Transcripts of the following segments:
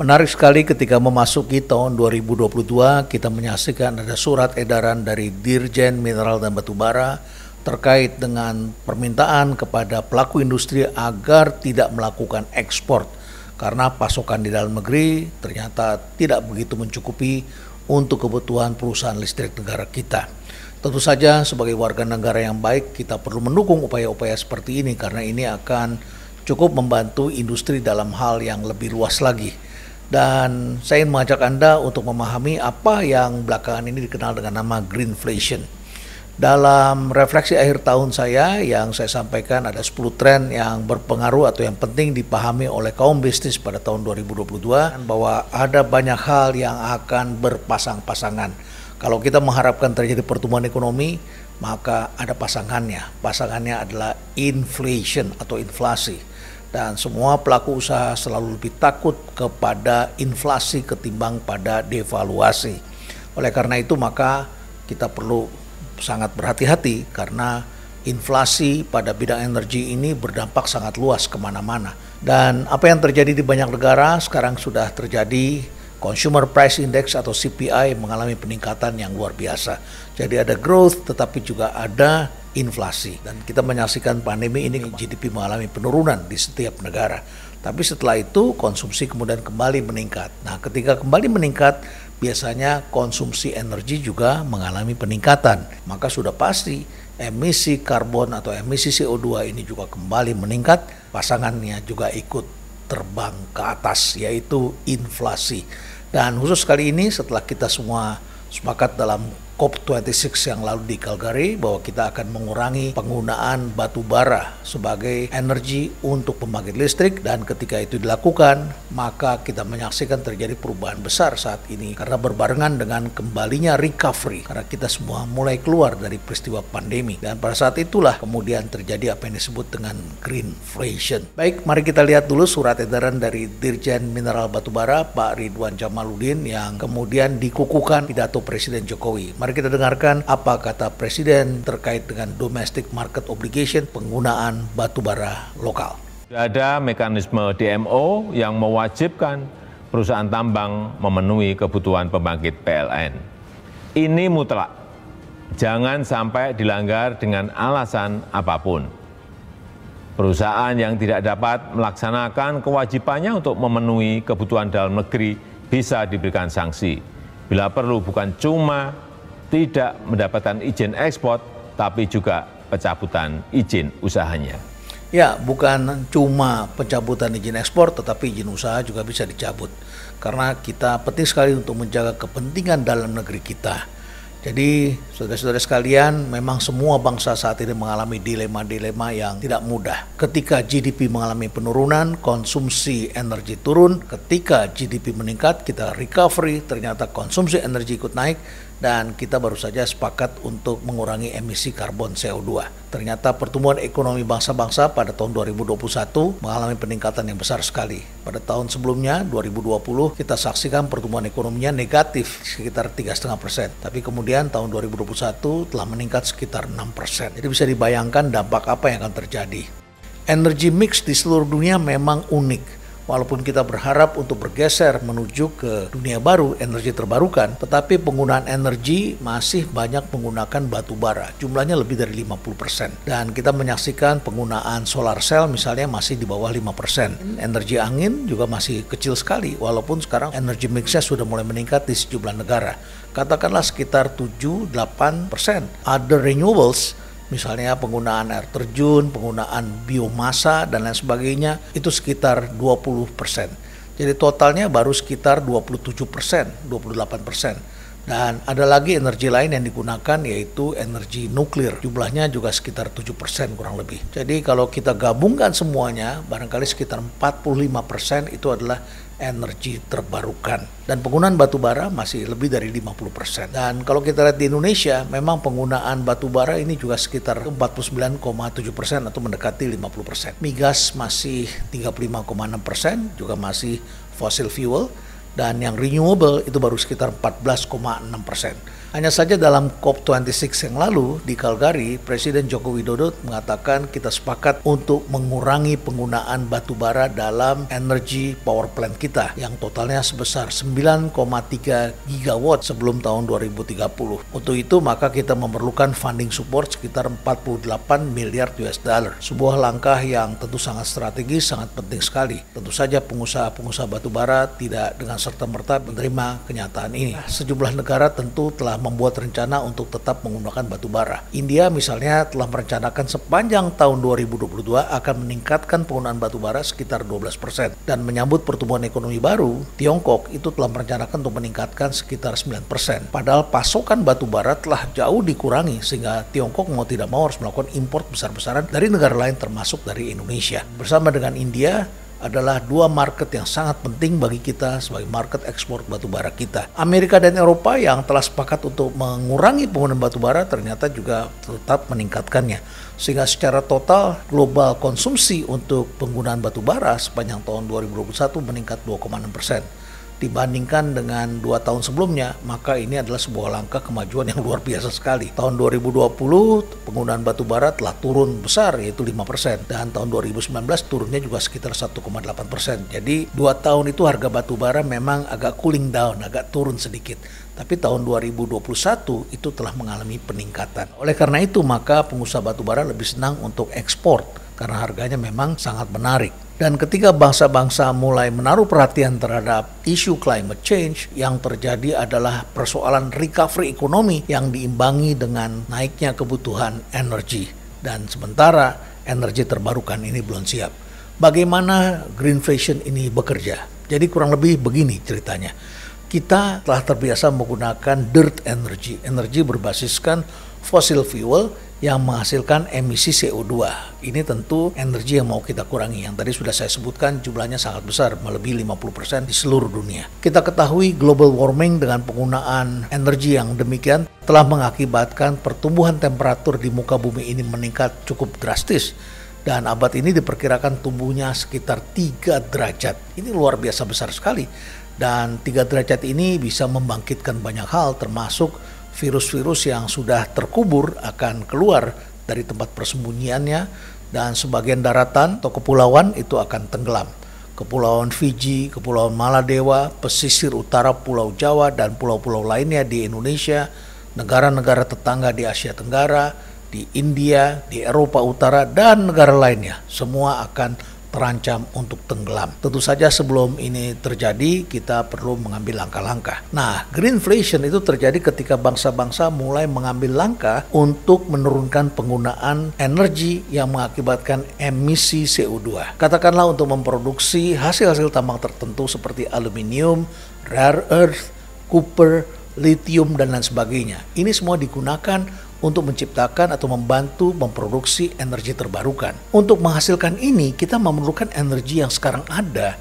Menarik sekali ketika memasuki tahun 2022 kita menyaksikan ada surat edaran dari Dirjen Mineral dan Batubara terkait dengan permintaan kepada pelaku industri agar tidak melakukan ekspor karena pasokan di dalam negeri ternyata tidak begitu mencukupi untuk kebutuhan perusahaan listrik negara kita. Tentu saja sebagai warga negara yang baik kita perlu mendukung upaya-upaya seperti ini karena ini akan cukup membantu industri dalam hal yang lebih luas lagi. Dan saya ingin mengajak Anda untuk memahami apa yang belakangan ini dikenal dengan nama greenflation. Dalam refleksi akhir tahun saya yang saya sampaikan ada 10 tren yang berpengaruh atau yang penting dipahami oleh kaum bisnis pada tahun 2022 bahwa ada banyak hal yang akan berpasang-pasangan. Kalau kita mengharapkan terjadi pertumbuhan ekonomi, maka ada pasangannya. Pasangannya adalah inflation atau inflasi. Dan semua pelaku usaha selalu lebih takut kepada inflasi ketimbang pada devaluasi. Oleh karena itu maka kita perlu sangat berhati-hati karena inflasi pada bidang energi ini berdampak sangat luas kemana-mana. Dan apa yang terjadi di banyak negara sekarang sudah terjadi. Consumer Price Index atau CPI mengalami peningkatan yang luar biasa. Jadi ada growth tetapi juga ada inflasi. Dan kita menyaksikan pandemi ini GDP mengalami penurunan di setiap negara. Tapi setelah itu konsumsi kemudian kembali meningkat. Nah ketika kembali meningkat biasanya konsumsi energi juga mengalami peningkatan. Maka sudah pasti emisi karbon atau emisi CO2 ini juga kembali meningkat. Pasangannya juga ikut terbang ke atas yaitu inflasi. Dan khusus kali ini setelah kita semua sepakat dalam COP26 yang lalu di Calgary bahwa kita akan mengurangi penggunaan batu bara sebagai energi untuk pembangkit listrik, dan ketika itu dilakukan maka kita menyaksikan terjadi perubahan besar saat ini karena berbarengan dengan kembalinya recovery karena kita semua mulai keluar dari peristiwa pandemi, dan pada saat itulah kemudian terjadi apa yang disebut dengan greenflation. Baik, mari kita lihat dulu surat edaran dari Dirjen Mineral Batubara Pak Ridwan Jamaluddin yang kemudian dikukuhkan pidato Presiden Jokowi. Mari kita dengarkan apa kata Presiden terkait dengan domestic market obligation penggunaan batubara lokal. Ada mekanisme DMO yang mewajibkan perusahaan tambang memenuhi kebutuhan pembangkit PLN. Ini mutlak, jangan sampai dilanggar dengan alasan apapun. Perusahaan yang tidak dapat melaksanakan kewajibannya untuk memenuhi kebutuhan dalam negeri bisa diberikan sanksi. Bila perlu bukan cuma tidak mendapatkan izin ekspor, tapi juga pencabutan izin usahanya. Ya, bukan cuma pencabutan izin ekspor, tetapi izin usaha juga bisa dicabut. Karena kita penting sekali untuk menjaga kepentingan dalam negeri kita. Jadi, saudara-saudara sekalian, memang semua bangsa saat ini mengalami dilema-dilema yang tidak mudah. Ketika GDP mengalami penurunan, konsumsi energi turun. Ketika GDP meningkat, kita recovery, ternyata konsumsi energi ikut naik. Dan kita baru saja sepakat untuk mengurangi emisi karbon CO2. Ternyata pertumbuhan ekonomi bangsa-bangsa pada tahun 2021 mengalami peningkatan yang besar sekali. Pada tahun sebelumnya, 2020, kita saksikan pertumbuhan ekonominya negatif sekitar 3,5%. Tapi kemudian tahun 2021 telah meningkat sekitar 6%. Jadi bisa dibayangkan dampak apa yang akan terjadi. Energi mix di seluruh dunia memang unik. Walaupun kita berharap untuk bergeser menuju ke dunia baru, energi terbarukan, tetapi penggunaan energi masih banyak menggunakan batu bara. Jumlahnya lebih dari 50%. Dan kita menyaksikan penggunaan solar cell misalnya masih di bawah 5%. Energi angin juga masih kecil sekali, walaupun sekarang energi mixnya sudah mulai meningkat di sejumlah negara. Katakanlah sekitar 7-8%. Other renewables, misalnya penggunaan air terjun, penggunaan biomasa, dan lain sebagainya, itu sekitar 20%. Jadi totalnya baru sekitar 27%, 28%. Dan ada lagi energi lain yang digunakan yaitu energi nuklir. Jumlahnya juga sekitar 7% kurang lebih. Jadi kalau kita gabungkan semuanya, barangkali sekitar 45% itu adalah energi terbarukan. Dan penggunaan batu bara masih lebih dari 50%. Dan kalau kita lihat di Indonesia, memang penggunaan batu bara ini juga sekitar 49,7% atau mendekati 50%. Migas masih 35,6%, juga masih fossil fuel. dan yang renewable itu baru sekitar 14,6%. Hanya saja dalam COP26 yang lalu di Calgary, Presiden Joko Widodo mengatakan kita sepakat untuk mengurangi penggunaan batu bara dalam energy power plant kita yang totalnya sebesar 9,3 gigawatt sebelum tahun 2030. Untuk itu maka kita memerlukan funding support sekitar 48 miliar US dollar. Sebuah langkah yang tentu sangat strategis, sangat penting sekali. Tentu saja pengusaha-pengusaha batu bara tidak dengan serta-merta menerima kenyataan ini. Sejumlah negara tentu telah membuat rencana untuk tetap menggunakan batu bara. India misalnya telah merencanakan sepanjang tahun 2022 akan meningkatkan penggunaan batu bara sekitar 12%. Dan menyambut pertumbuhan ekonomi baru, Tiongkok itu telah merencanakan untuk meningkatkan sekitar 9%. Padahal pasokan batu bara telah jauh dikurangi sehingga Tiongkok mau tidak mau harus melakukan import besar-besaran dari negara lain termasuk dari Indonesia. Bersama dengan India, adalah dua market yang sangat penting bagi kita sebagai market ekspor batu bara kita. Amerika dan Eropa yang telah sepakat untuk mengurangi penggunaan batu bara ternyata juga tetap meningkatkannya. Sehingga secara total global konsumsi untuk penggunaan batu bara sepanjang tahun 2021 meningkat 2,6%. Dibandingkan dengan 2 tahun sebelumnya, maka ini adalah sebuah langkah kemajuan yang luar biasa sekali. Tahun 2020 penggunaan batu bara telah turun besar yaitu 5%, dan tahun 2019 turunnya juga sekitar 1,8%. Jadi 2 tahun itu harga batu bara memang agak cooling down, agak turun sedikit. Tapi tahun 2021 itu telah mengalami peningkatan. Oleh karena itu maka pengusaha batu bara lebih senang untuk ekspor karena harganya memang sangat menarik. Dan ketika bangsa-bangsa mulai menaruh perhatian terhadap isu climate change, yang terjadi adalah persoalan recovery ekonomi yang diimbangi dengan naiknya kebutuhan energi. Dan sementara energi terbarukan ini belum siap. Bagaimana greenflation ini bekerja? Jadi kurang lebih begini ceritanya. Kita telah terbiasa menggunakan dirt energy, energi berbasiskan fossil fuel yang menghasilkan emisi CO2. Ini tentu energi yang mau kita kurangi. Yang tadi sudah saya sebutkan jumlahnya sangat besar, melebihi 50% di seluruh dunia. Kita ketahui global warming dengan penggunaan energi yang demikian telah mengakibatkan pertumbuhan temperatur di muka bumi ini meningkat cukup drastis. Dan abad ini diperkirakan tumbuhnya sekitar 3 derajat. Ini luar biasa besar sekali. Dan 3 derajat ini bisa membangkitkan banyak hal termasuk virus-virus yang sudah terkubur akan keluar dari tempat persembunyiannya dan sebagian daratan atau kepulauan itu akan tenggelam. Kepulauan Fiji, Kepulauan Maladewa, pesisir utara Pulau Jawa dan pulau-pulau lainnya di Indonesia, negara-negara tetangga di Asia Tenggara, di India, di Eropa Utara dan negara lainnya semua akan terancam untuk tenggelam. Tentu saja sebelum ini terjadi kita perlu mengambil langkah-langkah. Nah, greenflation itu terjadi ketika bangsa-bangsa mulai mengambil langkah untuk menurunkan penggunaan energi yang mengakibatkan emisi CO2. Katakanlah untuk memproduksi hasil-hasil tambang tertentu seperti aluminium, rare earth, copper, lithium dan lain sebagainya. Ini semua digunakan untuk menciptakan atau membantu memproduksi energi terbarukan. Untuk menghasilkan ini, kita memerlukan energi yang sekarang ada.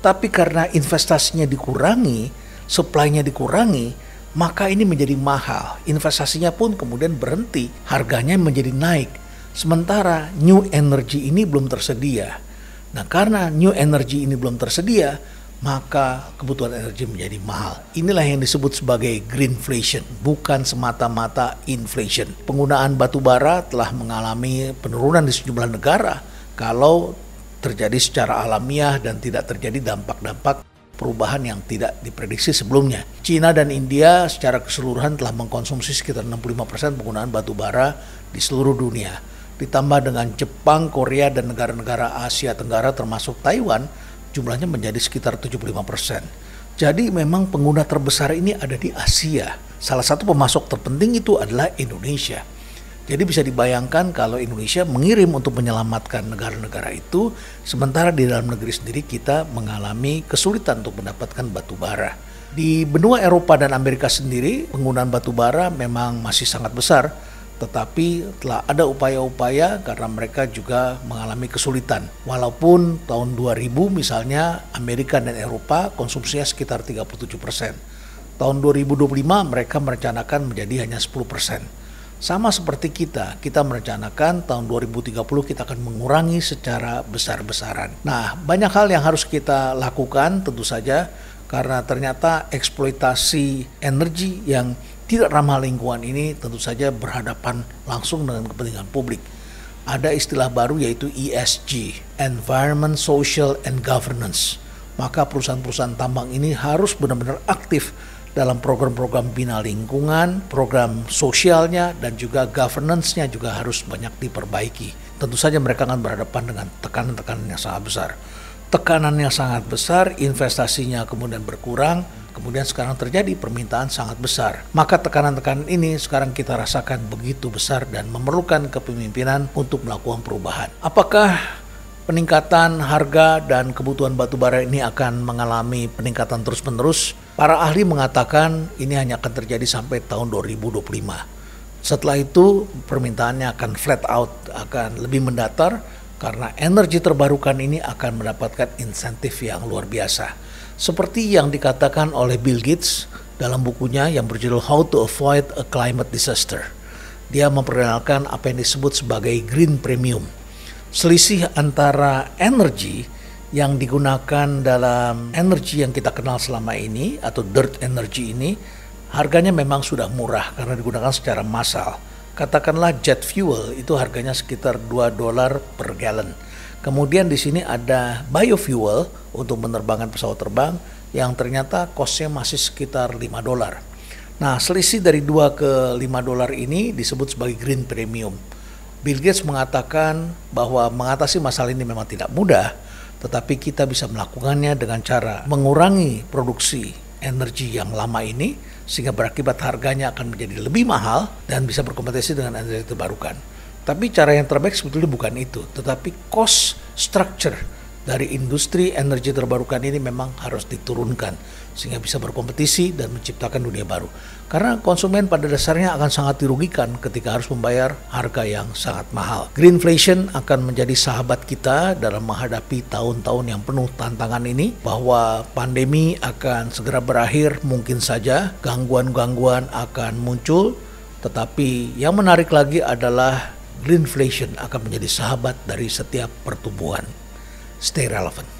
Tapi karena investasinya dikurangi, supply-nya dikurangi, maka ini menjadi mahal. Investasinya pun kemudian berhenti, harganya menjadi naik. Sementara new energy ini belum tersedia. Nah, karena new energy ini belum tersedia, maka kebutuhan energi menjadi mahal. Inilah yang disebut sebagai greenflation, bukan semata-mata inflation. Penggunaan batu bara telah mengalami penurunan di sejumlah negara kalau terjadi secara alamiah dan tidak terjadi dampak-dampak perubahan yang tidak diprediksi sebelumnya. China dan India secara keseluruhan telah mengkonsumsi sekitar 65% penggunaan batu bara di seluruh dunia. Ditambah dengan Jepang, Korea, dan negara-negara Asia Tenggara termasuk Taiwan, jumlahnya menjadi sekitar 75%. Jadi memang pengguna terbesar ini ada di Asia. Salah satu pemasok terpenting itu adalah Indonesia. Jadi bisa dibayangkan kalau Indonesia mengirim untuk menyelamatkan negara-negara itu, sementara di dalam negeri sendiri kita mengalami kesulitan untuk mendapatkan batu bara. Di benua Eropa dan Amerika sendiri, penggunaan batu bara memang masih sangat besar, tetapi telah ada upaya-upaya karena mereka juga mengalami kesulitan. Walaupun tahun 2000 misalnya Amerika dan Eropa konsumsinya sekitar 37%. Tahun 2025 mereka merencanakan menjadi hanya 10%. Sama seperti kita merencanakan tahun 2030 kita akan mengurangi secara besar-besaran. Nah, banyak hal yang harus kita lakukan tentu saja. karena ternyata eksploitasi energi yang tidak ramah lingkungan ini tentu saja berhadapan langsung dengan kepentingan publik. Ada istilah baru yaitu ESG, Environment, Social, and Governance. Maka perusahaan-perusahaan tambang ini harus benar-benar aktif dalam program-program bina lingkungan, program sosialnya, dan juga governance-nya juga harus banyak diperbaiki. Tentu saja mereka akan berhadapan dengan tekanan-tekanan yang sangat besar. Tekanannya sangat besar, investasinya kemudian berkurang, kemudian sekarang terjadi permintaan sangat besar. Maka tekanan-tekanan ini sekarang kita rasakan begitu besar dan memerlukan kepemimpinan untuk melakukan perubahan. Apakah peningkatan harga dan kebutuhan batu bara ini akan mengalami peningkatan terus-menerus? Para ahli mengatakan ini hanya akan terjadi sampai tahun 2025. Setelah itu permintaannya akan flat out, akan lebih mendatar, karena energi terbarukan ini akan mendapatkan insentif yang luar biasa. Seperti yang dikatakan oleh Bill Gates dalam bukunya yang berjudul How to Avoid a Climate Disaster. Dia memperkenalkan apa yang disebut sebagai green premium. Selisih antara energi yang digunakan dalam energi yang kita kenal selama ini atau dirt energy ini, harganya memang sudah murah karena digunakan secara massal. Katakanlah jet fuel itu harganya sekitar $2 per gallon. Kemudian di sini ada biofuel untuk menerbangkan pesawat terbang yang ternyata costnya masih sekitar $5. Nah, selisih dari $2 ke $5 ini disebut sebagai green premium. Bill Gates mengatakan bahwa mengatasi masalah ini memang tidak mudah, tetapi kita bisa melakukannya dengan cara mengurangi produksi energi yang lama ini, sehingga berakibat harganya akan menjadi lebih mahal dan bisa berkompetisi dengan energi terbarukan. Tapi cara yang terbaik sebetulnya bukan itu, tetapi cost structure dari industri energi terbarukan ini memang harus diturunkan sehingga bisa berkompetisi dan menciptakan dunia baru. Karena konsumen pada dasarnya akan sangat dirugikan ketika harus membayar harga yang sangat mahal. Greenflation akan menjadi sahabat kita dalam menghadapi tahun-tahun yang penuh tantangan ini, bahwa pandemi akan segera berakhir, mungkin saja gangguan-gangguan akan muncul, tetapi yang menarik lagi adalah greenflation akan menjadi sahabat dari setiap pertumbuhan. Stay relevant.